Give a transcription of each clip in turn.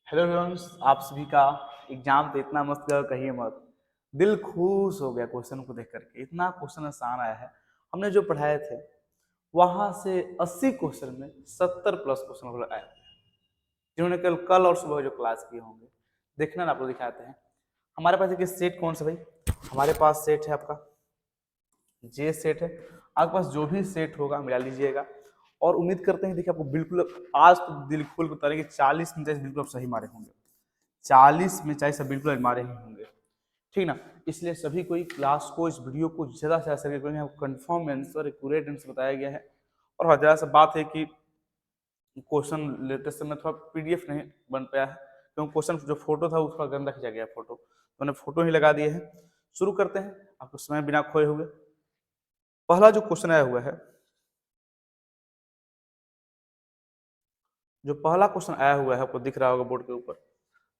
Hello everyone, आप सभी का एग्जाम तो इतना मस्त गया कहिए मत। दिल खुश हो गया क्वेश्चन को देख करके। इतना क्वेश्चन आसान आया है। हमने जो पढ़ाए थे वहां से 80 क्वेश्चन में 70 प्लस क्वेश्चन आए हैं, जिन्होंने कल कल और सुबह जो क्लास किए होंगे। देखना ना, आपको दिखाते हैं। हमारे पास एक सेट कौन सा भाई? हमारे पास सेट है आपका जे सेट है। आपके पास जो भी सेट होगा मिला लीजिएगा। और उम्मीद करते हैं देखिए आपको बिल्कुल आज तो दिल खोल के उतारेंगे। 40 में चाहे बिल्कुल आप सही मारे होंगे। 40 में चाहे सब बिल्कुल मारे ही होंगे, ठीक ना। इसलिए सभी कोई क्लास को, इस वीडियो को ज़्यादा से ज़्यादा शेयर करेंगे। आपको कंफर्म आंसर, एक्यूरेट आंसर बताया गया है। और हाँ, ज़रा सा बात है कि क्वेश्चन लेते समय थोड़ा पीडीएफ नहीं बन पाया है, क्योंकि क्वेश्चन जो फोटो था वो थोड़ा गंदा खींचा गया फोटो, तो मैंने फोटो ही लगा दिए हैं। शुरू करते हैं आपको समय बिना खोए हुए। पहला जो क्वेश्चन आया हुआ है, जो पहला क्वेश्चन आया हुआ है आपको दिख रहा होगा बोर्ड के ऊपर।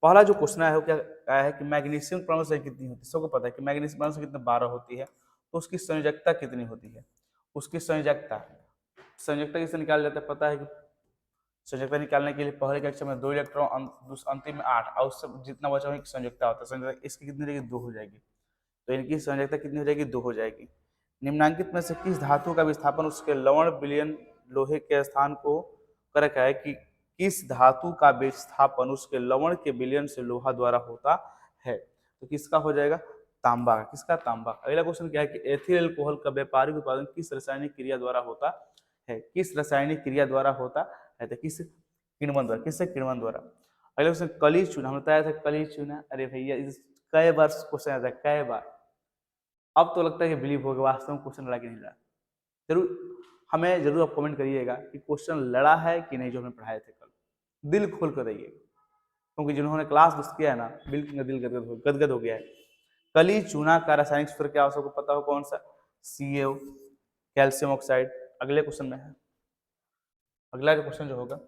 पहला जो क्वेश्चन आया है क्या आया है कि मैग्नीशियम परमाणु संख्या कितनी होती है? सबको पता है कि मैग्नीशियम परमाणु संख्या कितनी 12 होती है। तो उसकी संयोजकता कितनी होती है? उसकी संयोजकता संयोजकता किससे निकाल जाता है? पता है कि संयोजकता निकालने के लिए पहले के अक्षर में 2 इलेक्ट्रॉन, अंतिम में 8, और उससे जितना बचा वही संयोजकता होता है। संयोजकता इसकी कितनी रहेगी? 2 हो जाएगी। तो इनकी संयोजकता कितनी हो जाएगी? 2 हो जाएगी। निम्नांकित में से किस धातु का विस्थापन उसके लवण विलयन लोहे के स्थान को कर रखा है कि किस धातु का विस्थापन उसके लवण के विलयन से लोहा द्वारा होता है? तो किसका हो जाएगा? तांबा। किसका? तांबा। अगला क्वेश्चन क्या है कि एथिल अल्कोहल का व्यापारिक उत्पादन किस रासायनिक क्रिया द्वारा होता है? किस रासायनिक क्रिया द्वारा होता है? तो किस किण्वन द्वारा। किससे? किण्वन द्वारा। अगला क्वेश्चन कली चूना, हम बताया था कली चूना। अरे भैया कई बार क्वेश्चन आता है, कई बार। अब तो लगता है कि बिलीव होगा वास्तव में क्वेश्चन लड़ा कि नहीं लड़ा। जरूर हमें जरूर आप कमेंट करिएगा कि क्वेश्चन लड़ा है कि नहीं जो हमने पढ़ाए थे कल। दिल खोल कर रहिएगा, क्योंकि जिन्होंने क्लास मिस किया है ना, बिल्कुल दिल गदगद हो गया है। कली चूना का रासायनिक सूत्र क्या हो? सबको पता हो कौन सा? CaO, calcium oxide. अगले क्वेश्चन में है, अगला क्वेश्चन जो होगा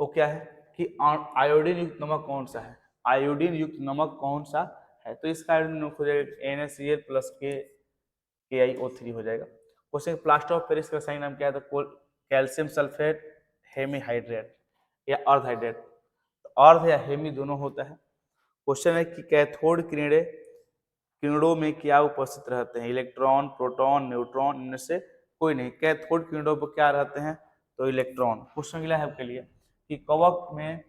वो क्या है कि आयोडीन युक्त नमक कौन सा है? आयोडीन युक्त नमक कौन सा है? तो इसका आयोडीन हो जाएगा NaCl प्लस KiO3 हो जाएगा। क्वेश्चन प्लास्टर ऑफ पेरिस का सही नाम क्या है? तो कैल्शियम सल्फेट हेमीहाइड्रेट या अर्धहाइड्रेट। तो अर्ध या हेमी दोनों होता है। क्वेश्चन है कि कैथोड किरणों में क्या उपस्थित रहते हैं? इलेक्ट्रॉन, प्रोटॉन, न्यूट्रॉन, इनमें से कोई नहीं। कैथोड किरणों पर क्या रहते हैं? तो इलेक्ट्रॉन। क्वेश्चन अगला है आपके लिए कि कवक में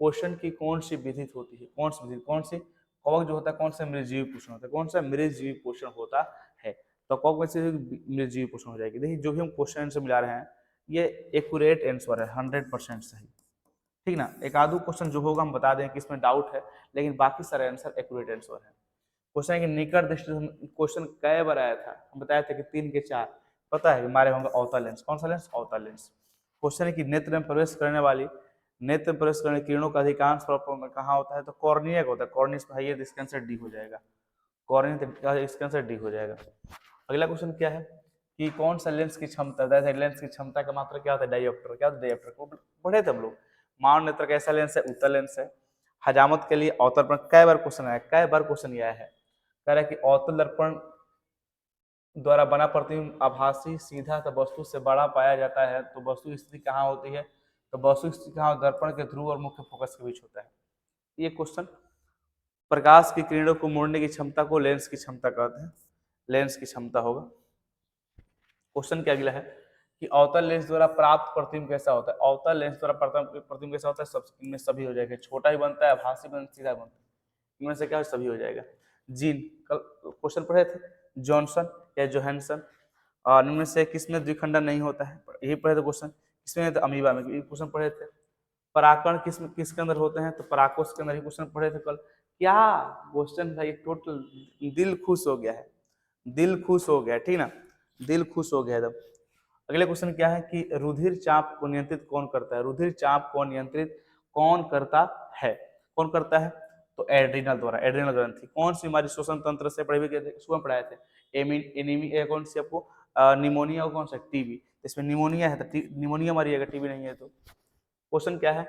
पोषण की कौन सी विधि होती है? कौन सी विधि? कौन सी? कवक जो होता है कौन सा? मृतजीवी पोषण होता है। कौन सा? मृतजीवी पोषण होता है। तो कवक में से मृतजीवी पोषण हो जाएगी। देखिए जो भी हम क्वेश्चन आंसर मिला रहे हैं ये एक्यूरेट आंसर है, 100% सही, ठीक ना। एक आधु क्वेश्चन जो होगा हम बता दें कि इसमें डाउट है, लेकिन बाकी सारे आंसर एक्यूरेट आंसर है। क्वेश्चन है कि निकट दृष्टि क्वेश्चन कई बार आया था? हम बताया था कि 3 के 4। पता है हमारे होंगे अवतल लेंस। कौन सा लेंस? अवतल लेंस। क्वेश्चन है कि नेत्र में प्रवेश करने वाली नेत्र में प्रवेश करने किरणों का अधिकांश में कहाँ होता है? तो कॉर्निया का होता है। कॉर्निया पर है, इसका आंसर डी हो जाएगा। कॉर्निया, इसका आंसर डी हो जाएगा। अगला क्वेश्चन क्या है कि कौन सा लेंस की क्षमता, लेंस की क्षमता का मात्रा क्या होता है? डायोप्टर। क्या होता है? डायोप्टर। पढ़े थे हम लोग। मानव नेत्र का ऐसा लेंस है, उत्तल लेंस है। हजामत के लिए अवतल दर्पण कई बार क्वेश्चन आया, कई बार क्वेश्चन आया है। कह रहा है कि अवतल दर्पण द्वारा बना प्रतिबिंब आभासी सीधा तो वस्तु से बड़ा पाया जाता है, तो वस्तु की स्थिति कहाँ होती है? तो वस्तु की स्थिति कहाँ? दर्पण के ध्रुव और मुख्य फोकस के बीच होता है। ये क्वेश्चन प्रकाश की किरणों को मोड़ने की क्षमता को लेंस की क्षमता कहते हैं। लेंस की क्षमता होगा। क्वेश्चन क्या अगला है कि अवतल लेंस द्वारा प्राप्त प्रतिबिंब कैसा होता है? अवतल लेंस द्वारा प्रतिबिंब कैसा होता है? सब इनमें सभी हो जाएगा। छोटा ही बनता है, आभासी बनता है, सीधा बनता है। इनमें से क्या सभी हो जाएगा। जीन कल क्वेश्चन पढ़े थे, जॉनसन या जोहानसन। और इनमें से किसमें द्विखंडन नहीं होता है? यही पढ़े थे क्वेश्चन। किसमें? तो अमीबा में। ये क्वेश्चन पढ़े थे। पराकण किसके अंदर होते हैं? तो पराकोष के अंदर। ही क्वेश्चन पढ़े थे कल। क्या क्वेश्चन था ये! टोटल दिल खुश हो गया है, दिल खुश हो गया, ठीक ना। दिल खुश हो गया एकदम। अगले क्वेश्चन क्या है कि रुधिर चाप को नियंत्रित कौन करता है? रुधिर चाप को नियंत्रित कौन करता है? कौन करता है? तो एड्रिनल द्वारा। एड्रिनल ग्रंथि। कौन सी बीमारी श्वसन तंत्र से सुबह पढ़ाए थे? एनीमिया। कौन सी आपको? निमोनिया। और कौन सा? टीबी। इसमें निमोनिया है तो निमोनिया मारिएगा, टीबी नहीं है। तो क्वेश्चन क्या है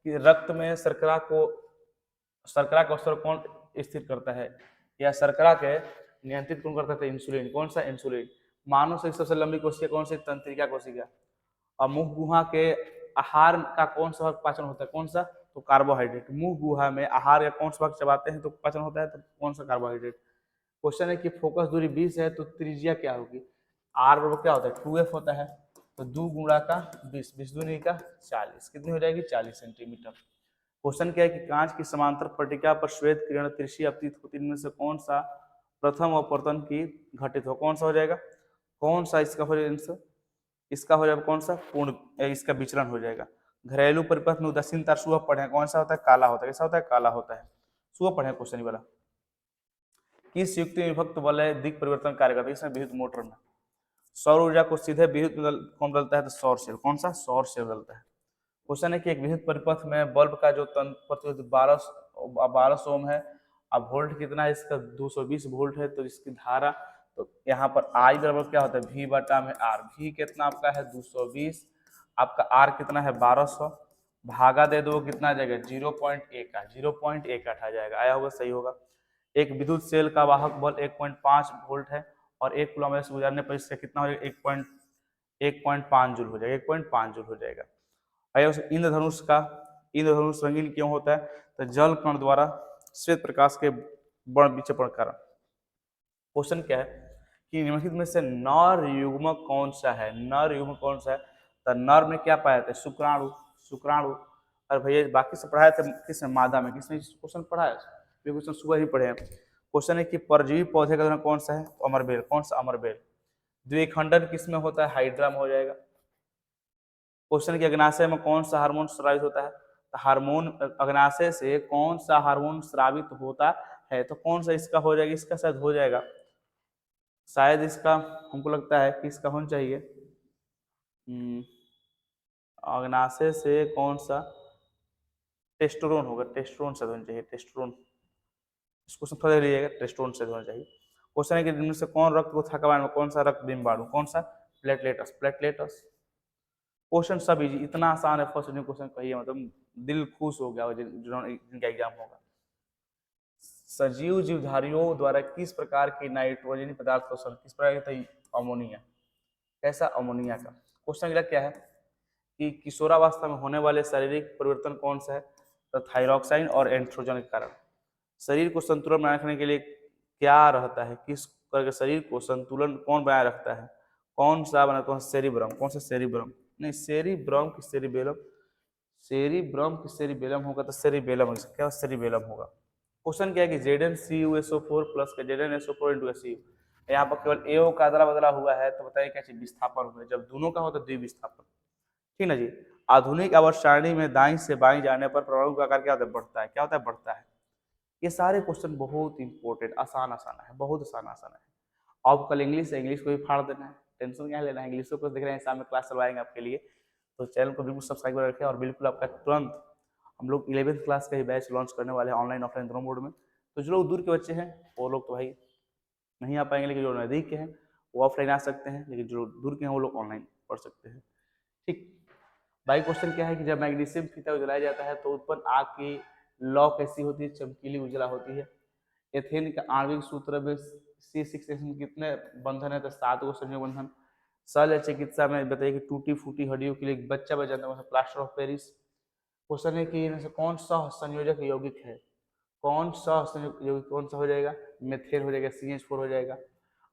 कि रक्त में शर्करा का स्तर कौन स्थित करता है, या शर्करा के नियंत्रित कौन करता है? इंसुलिन। कौन सा? इंसुलिन। मानव से सबसे लंबी कोशिका कौन सी? तंत्रिका कोशिका। और मुख गुहा के आहार का कौन सा पाचन होता है? कौन सा? तो कार्बोहाइड्रेट। मुंह गुहा में आहार या कौन सा भाग चबाते हैं तो पाचन होता है, तो कौन सा कार्बोहाइड्रेट। क्वेश्चन है कि फोकस दूरी 20 है तो त्रिज्या क्या होगी। आर बराबर क्या होता है 2f होता है, तो 2 गुणा का 20, 20 दूनी का 40, कितनी हो जाएगी 40 सेंटीमीटर। क्वेश्चन क्या है कि कांच की समांतर पट्टिका पर श्वेत किरण तिरछी अपतित होती, इनमें से कौन सा प्रथम अपवर्तन की घटित हो, कौन सा हो जाएगा, कौन सा इसका हो जाएगा, इसका हो जाएगा कौन सा पूर्ण, इसका विचलन हो जाएगा। घरेलू परिपथ में उदासीन तार सुबह पढ़े, कौन सा होता है काला होता है, कैसा होता है काला होता है, सुबह पढ़े क्वेश्चन वाला। किस युक्ति में विभक्त वलय दिक परिवर्तन कार्य करता है, इसमें विद्युत मोटर में। सौर ऊर्जा को सीधे विद्युत में कौन बदलता है, तो सौर सेल, कौन सा सौर सेल बदलता है। क्वेश्चन है कि एक विद्युत परिपथ में बल्ब का जो प्रतिरोध 1200 ओम है, अब वोल्ट कितना है इसका 220 वोल्ट है, तो इसकी धारा, तो यहाँ पर आई बराबर क्या होता है V बटा में R। V कितना आपका है 220, आपका R कितना है 1200, भागा दे दो कितना आ जाएगा 0.1 आ जाएगा, आया होगा सही होगा। एक विद्युत सेल का वाहक बल 1.5 वोल्ट है और 1 कूलम से गुजारने पर इसका कितना हो जाएगा 1.5 जूल हो जाएगा, 1.5 जूल हो जाएगा। इंद्रधनुष का, इंद्रधनुष रंगीन क्यों होता है, तो जल कण द्वारा श्वेत प्रकाश के वर्ण विक्षेपण कारण। क्वेश्चन क्या है कि निम्नलिखित में से नर युग्मक कौन सा है, नर युग्मक कौन सा है, तो नर में क्या पाया जाता है शुक्राणु, शुक्राणु। और भैया बाकी से पढ़ाया था किसने मादा में, किसने क्वेश्चन पढ़ाया, क्वेश्चन सुबह ही पढ़े हैं। क्वेश्चन है कि परजीवी पौधे का उदाहरण कौन सा है, अमरबेल, कौन सा अमरबेल। द्विखंडन किसमें होता है, हाइड्रा में हो जाएगा। क्वेश्चन के अग्नाशय में कौन सा हार्मोन स्रावित होता है, तो हार्मोन अग्नाशय से कौन सा हार्मोन स्रावित होता है, तो कौन सा इसका हो जाएगा, इसका शायद हो जाएगा, शायद इसका हमको लगता है कि इसका होना चाहिए अग्नाशय से कौन सा टेस्टोरोन होगा, टेस्टोरोन से होना चाहिए, टेस्टोरोन, इसको थोड़ा लीजिएगा, टेस्टोरोन से होना चाहिए। क्वेश्चन है कि इनमें से कौन रक्त को थकावान में, कौन सा रक्त बिंबाणु, कौन सा प्लेटलेटस, प्लेटलेटस। क्वेश्चन सब इजी, इतना आसान है फर्स्ट क्वेश्चन कहिए, मतलब दिल खुश हो गया जिनका एग्जाम होगा। सजीव जीवधारियों द्वारा किस प्रकार की नाइट्रोजनी पदार्थ को किस प्रकार की, अमोनिया, कैसा अमोनिया का। क्वेश्चन अगला क्या है कि किशोरावस्था में होने वाले शारीरिक परिवर्तन कौन सा है, तो थायरॉक्साइन और एंड्रोजन के कारण। शरीर को संतुलन बनाए रखने के लिए क्या रहता है, किस करके शरीर को संतुलन कौन बनाए रखता है, कौन सा बना, कौन सा सेरिब्रम, कौन सा सेरिब्रम, नहीं सेरिब्रम की सेरिबेलम, सेरिब्रम की सेरिबेलम होगा तो सेरिबेलम, क्या सेरिबेलम होगा। क्वेश्चन क्या है कि ZnCuSO4 प्लस का ZnSO4 into SU, यहाँ पर केवल एओ का अदला बदला हुआ है, तो बताइए क्या चीज विस्थापन हुआ है, जब दोनों का हो तो द्विविस्थापन, ठीक ना जी। आधुनिक आवर्त सारणी में दाईं से बाईं जाने पर परमाणु का आकार क्या होता है, बढ़ता है, क्या होता है बढ़ता है। ये सारे क्वेश्चन बहुत इंपॉर्टेंट, आसान आसान है, बहुत आसान आसान है। अब कल इंग्लिश है, इंग्लिश को भी फाड़ देना है, टेंशन क्या लेना है, इंग्लिश को देख रहे हैं शाम में क्लास चलवाएंगे आपके लिए, तो चैनल को बिल्कुल सब्सक्राइब कर रखें। और बिल्कुल आपका तुरंत हम लोग 11th क्लास का ही बैच लॉन्च करने वाले हैं, ऑनलाइन ऑफलाइन दोनों मोड में। तो जो लोग दूर के बच्चे हैं वो लोग तो भाई नहीं आ पाएंगे, लेकिन जो नज़दीक के हैं वो ऑफलाइन आ सकते हैं, लेकिन जो दूर के हैं वो लोग ऑनलाइन पढ़ सकते हैं, ठीक। भाई क्वेश्चन क्या है कि जब मैग्नीशियम फीता को जलाया जाता है तो उत्पन्न आग की लौ कैसी होती है, चमकीली उजला होती है। एथेन का आणविक सूत्र में C6H में कितने बंधन है, तो 7 गो संयोग बंधन। शल्य चिकित्सा में बताइए कि टूटी फूटी हड्डियों के लिए बच्चा बच जाता है, प्लास्टर ऑफ पेरिस। क्वेश्चन है कि इनमें से कौन सा संयोजक यौगिक है, कौन सा संयोजक यौगिक कौन सा हो जाएगा, मेथेन हो जाएगा, CH4 हो जाएगा।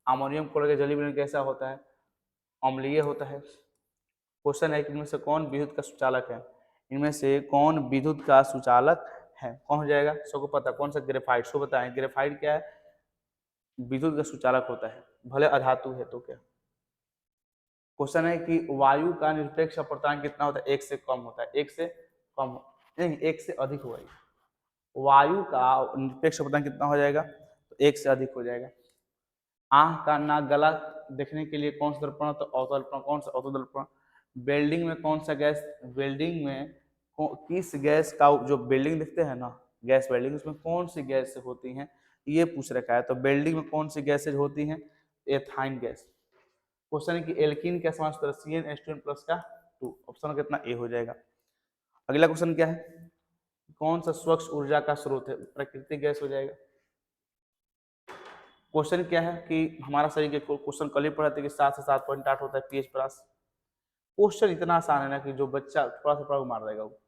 अमोनियम क्लोराइड जलीय विलयन कैसा होता है, अम्लीय होता है। क्वेश्चन है कि इनमें से कौन विद्युत का सुचालक है, इनमें से कौन विद्युत का सुचालक है, कौन हो जाएगा, सबको पता कौन सा, ग्रेफाइट। सो बताएं ग्रेफाइट क्या है, विद्युत का सुचालक होता है, भले अधातु है तो क्या। क्वेश्चन है कि वायु का निरपेक्ष अपर्तांक कितना होता है, 1 से कम होता है, 1 से कम नहीं 1 से अधिक होगा। वायु का निरपेक्ष अपर्तांक कितना हो जाएगा, तो 1 से अधिक हो जाएगा। आंख का नाक गला देखने के लिए कौन सा दर्पण, तो अवतल, कौन सा अवतल दर्पण। वेल्डिंग में कौन सा गैस, वेल्डिंग में किस गैस का, जो वेल्डिंग देखते हैं ना गैस वेल्डिंग, उसमें कौन सी गैस होती हैं, ये पूछ रखा है। तो वेल्डिंग में कौन सी गैसेज होती हैं, एथाइन गैस। क्वेश्चन है कि एल्कीन का समान सूत्र CnH2n प्लस का 2, ऑप्शन कितना ए हो जाएगा। अगला क्वेश्चन क्या है, कौन सा स्वच्छ ऊर्जा का स्रोत है, प्राकृतिक गैस हो जाएगा। क्वेश्चन क्या है कि हमारा शरीर के क्वेश्चन कल ही पढ़ा था कि 7 से 7.8 होता है pH प्लस। क्वेश्चन इतना आसान है ना कि जो बच्चा थोड़ा सा पढ़ा मार देगा वो।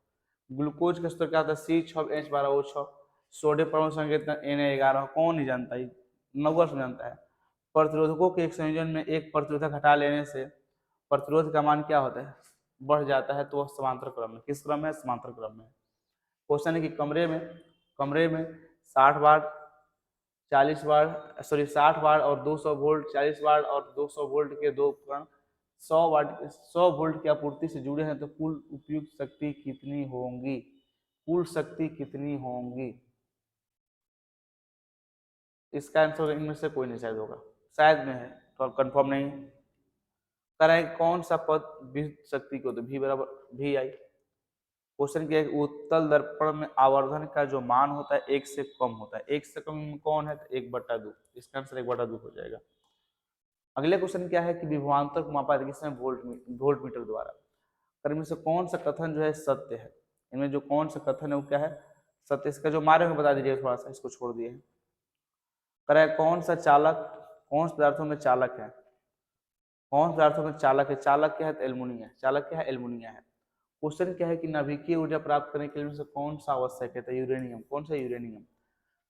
ग्लूकोज का सूत्र क्या होता है C6H12O6। सोडियम परमाणु संख्या कितना Na11, कौन नहीं जानता है, 90% जानता है। प्रतिरोधकों के एक संयोजन में एक प्रतिरोधक हटा लेने से प्रतिरोध का मान क्या होता है, बढ़ जाता है, तो वह समांतर क्रम में, किस क्रम में, समांतर क्रम में। क्वेश्चन है कि कमरे में 60 वाट 40 वाट 60 वाट और 200 वोल्ट, 40 वाट और 200 वोल्ट के दो उपकरण 100 वोल्ट की आपूर्ति से जुड़े हैं, तो कुल उपयुक्त शक्ति कितनी होंगी, कुल शक्ति कितनी होंगी। इसका आंसर इनमें से कोई नहीं शायद होगा, शायद में है तो कंफर्म नहीं है। करें कौन सा पद विद्युत शक्ति को, तो V बराबर VI। क्वेश्चन क्या है, उत्तल दर्पण में आवर्धन का जो मान होता है 1 से कम होता है, 1 से कम कौन है, तो 1/2। इसका आंसर 1/2 हो जाएगा। अगले क्वेश्चन क्या है कि विभवांतर को मापा जाता है किसमें, वोल्ट मीटर द्वारा। पर इनमें से कौन सा कथन जो है सत्य है, इनमें जो कौन सा कथन है वो क्या है, सत्य। इसका जो मार्ग है बता दीजिए, थोड़ा सा इसको छोड़ दिए। करे कौन सा चालक, कौन से पदार्थों में चालक है, कौन से पदार्थों में चालक है, चालक क्या है, तो एल्युमिनियम, चालक क्या है, एल्युमिनियम है। क्वेश्चन क्या है कि नाभिकीय ऊर्जा प्राप्त करने के लिए से कौन सा आवश्यक है, तो यूरेनियम, कौन सा, यूरेनियम।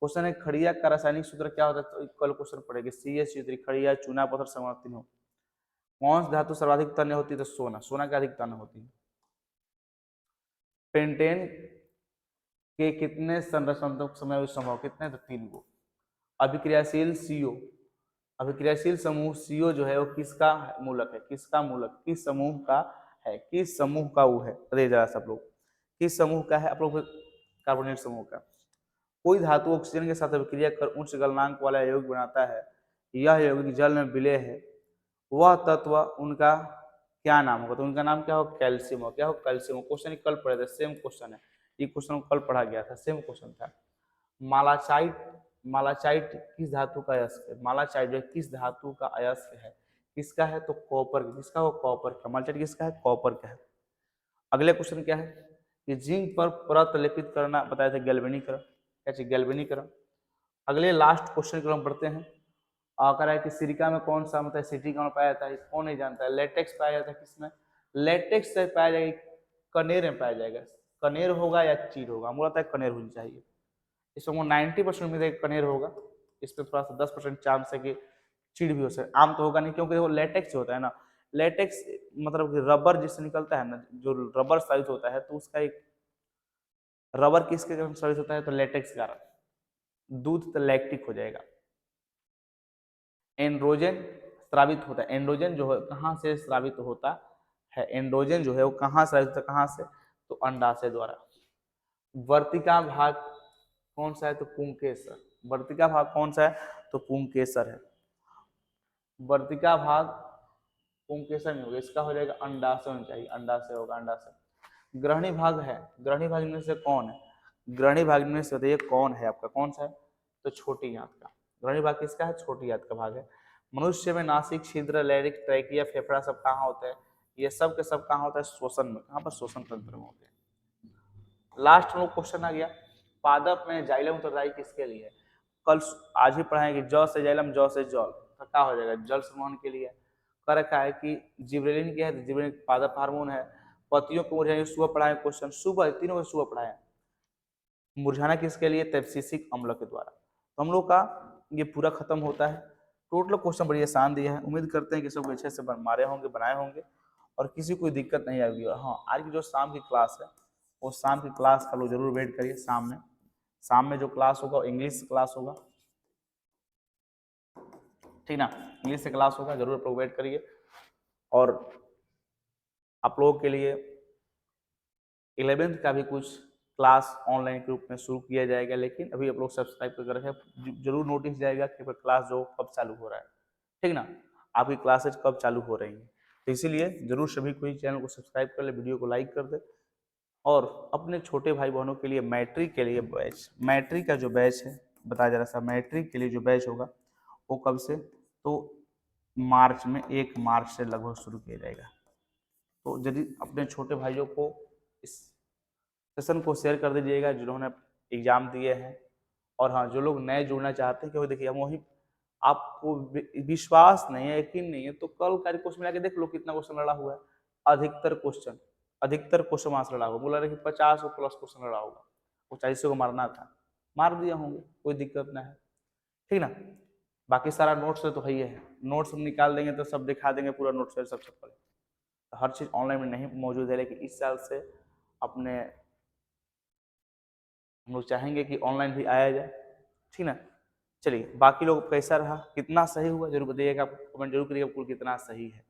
क्वेश्चन है खड़िया का रासायनिक सूत्र क्या होता है, तो कल क्वेश्चन पड़ेगा CH3, खड़िया, चूना पत्थर, समवर्ती हो। कौन सी धातु सर्वाधिक तन्य होती है, तो सोना, सोना की अधिक तन्य होती है। पेंटेन के कितने संरचनात्मक समय संभव, कितने, तो 3 को। अभिक्रियाशील CO, अभिक्रियाशील समूह CO जो है वो किसका मूलक है, किसका मूलक, किस समूह का है, किस समूह का वो है, बताइए जरा सब लोग, किस समूह का है आप लोग, कार्बोनेट समूह का। कोई धातु ऑक्सीजन के साथ अभिक्रिया कर उच्च गलनांक वाला यौगिक बनाता है, यह यौगिक जल में विलय है, वह तत्व उनका क्या नाम होगा, तो उनका नाम क्या हो, कैल्शियम हो, क्या हो, कैल्शियम। क्वेश्चन कल पढ़े थे, सेम क्वेश्चन है, ये क्वेश्चन कल पढ़ा गया था, सेम क्वेश्चन था। मालाचाइट, मालाचाइट किस धातु का अयस्क है, मालाचाइट जो किस धातु का अयस्क है, किसका है, तो कॉपर, किसका हो, कॉपर का। मालाचाइट किसका है, कॉपर का है। अगले क्वेश्चन क्या है कि जिंक पर परत लेपित करना बताया था, गैल्वेनीकरण, क्या चीज, गैल्वेनीकरण। अगले लास्ट क्वेश्चन को हम पढ़ते हैं। कह रहा है कि सिलिका में कौन सा मतलब सिटिका में पाया जाता है, कौन नहीं जानता है। लेटेक्स पाया जाता है किसमें, लेटेक्स से पाया जाएगा, कनेर में पाया जाएगा। कनेर होगा या चीड़ होगा, मुझे लगता है कनेर होनी चाहिए। इसमें 90% उम्मीद है कनेर होगा, इसमें थोड़ा सा 10% चांस है कि चीड़ भी हो सकता है। आम तो होगा नहीं, क्योंकि वो लेटेक्स होता है ना, लेटेक्स मतलब कि रबर जिससे निकलता है ना, जो रबर साइज होता है, तो उसका एक रबर किसके कारण साबित होता है, तो लेटेक्स के कारण। दूध तो लैक्टिक हो जाएगा। एंड्रोजन स्रावित होता है, एंड्रोजन जो है कहाँ से स्रावित होता है, एंड्रोजन जो है वो कहाँ स्रावित होता है, कहाँ से, तो अंडाशय द्वारा। वर्तिका भाग कौन सा है, तो पुंकेसर। वर्तिका भाग कौन सा है, तो पुंकेसर है। वर्तिका भाग पुंकेसर में होगा, इसका हो जाएगा अंडाशय होना चाहिए, अंडाशय होगा, अंडाशय। ग्रहणी भाग है, ग्रहणी भाग में से कौन है, ग्रहणी भाग में से बताइए कौन है आपका, कौन सा है, तो छोटी आंत का। ग्रहणी भाग किसका है, छोटी आंत का भाग है। मनुष्य में नासिक, छिद्र, लैरिक्स, ट्रैकिया, फेफड़ा सब कहाँ होता है, ये सब के सब कहाँ होता है, श्वसन में, कहाँ पर, श्वसन तंत्र में होते हैं। लास्ट में क्वेश्चन आ गया, पादप में जाइलम उत्तरदायी किसके लिए है। कल आज ही पढ़ाएंगे ज से जाइलम, ज से जल, तो क्या हो जाएगा, जल संवहन के लिए। कर रखा है कि जिब्रेलिन क्या है, जिब्रेलिन पादप हार्मोन है। पतियों को मुरझाने सुबह पढ़ाए क्वेश्चन, सुबह तीनों को सुबह पढ़ाए। मुरझाना किसके लिए, तैप्सिसिक अम्ल के द्वारा। तो हम लोग का ये पूरा खत्म होता है। टोटल क्वेश्चन बड़ी आसान दिया है, उम्मीद करते हैं कि सब अच्छे से मारे होंगे, बनाए होंगे और किसी कोई दिक्कत नहीं आएगी। हाँ, आज की जो शाम की क्लास है वो शाम की क्लास का लोग जरूर वेट करिए। शाम में जो क्लास होगा इंग्लिश क्लास होगा, ठीक ना, इंग्लिश से क्लास होगा, जरूर आप लोग वेट करिए। और आप लोगों के लिए 11th का भी कुछ क्लास ऑनलाइन के रूप में शुरू किया जाएगा, लेकिन अभी आप लोग सब्सक्राइब कर रखे, जरूर नोटिस जाएगा कि क्लास जो कब चालू हो रहा है, ठीक ना, आपकी क्लासेज कब चालू हो रही हैं। तो इसीलिए जरूर सभी कोई चैनल को सब्सक्राइब कर ले, वीडियो को लाइक कर दे। और अपने छोटे भाई बहनों के लिए मैट्रिक के लिए बैच, मैट्रिक का जो बैच है बताया जा रहा था, मैट्रिक के लिए जो बैच होगा वो कब से, तो मार्च में, 1 मार्च से लगभग शुरू किया जाएगा। तो यदि अपने छोटे भाइयों को इस सेशन को शेयर कर दीजिएगा जिन्होंने एग्जाम दिए हैं। और हाँ, जो लोग नए जुड़ना चाहते हैं, क्योंकि देखिए हम वही, आपको विश्वास नहीं है, यकीन नहीं है, तो कल का क्वेश्चन मिला के देख लो कितना क्वेश्चन लड़ा हुआ है, अधिकतर क्वेश्चन अधिकतर क्वेश्चन आंसर लड़ा होगा, बोला रहे कि 50 प्लस क्वेश्चन लड़ा होगा, वो 40 को मारना था, मार दिया होंगे, कोई दिक्कत ना है, ठीक ना। बाकी सारा नोट्स तो है ही है, नोट्स हम निकाल देंगे तो सब दिखा देंगे, पूरा नोट्स सबसे पहले। तो हर चीज़ ऑनलाइन में नहीं मौजूद है, लेकिन इस साल से अपने हम लोग चाहेंगे कि ऑनलाइन भी आया जाए, ठीक ना। चलिए, बाकी लोग कैसा रहा, कितना सही हुआ, जरूर बताइएगा, कमेंट जरूर करिएगा कुल कितना सही है।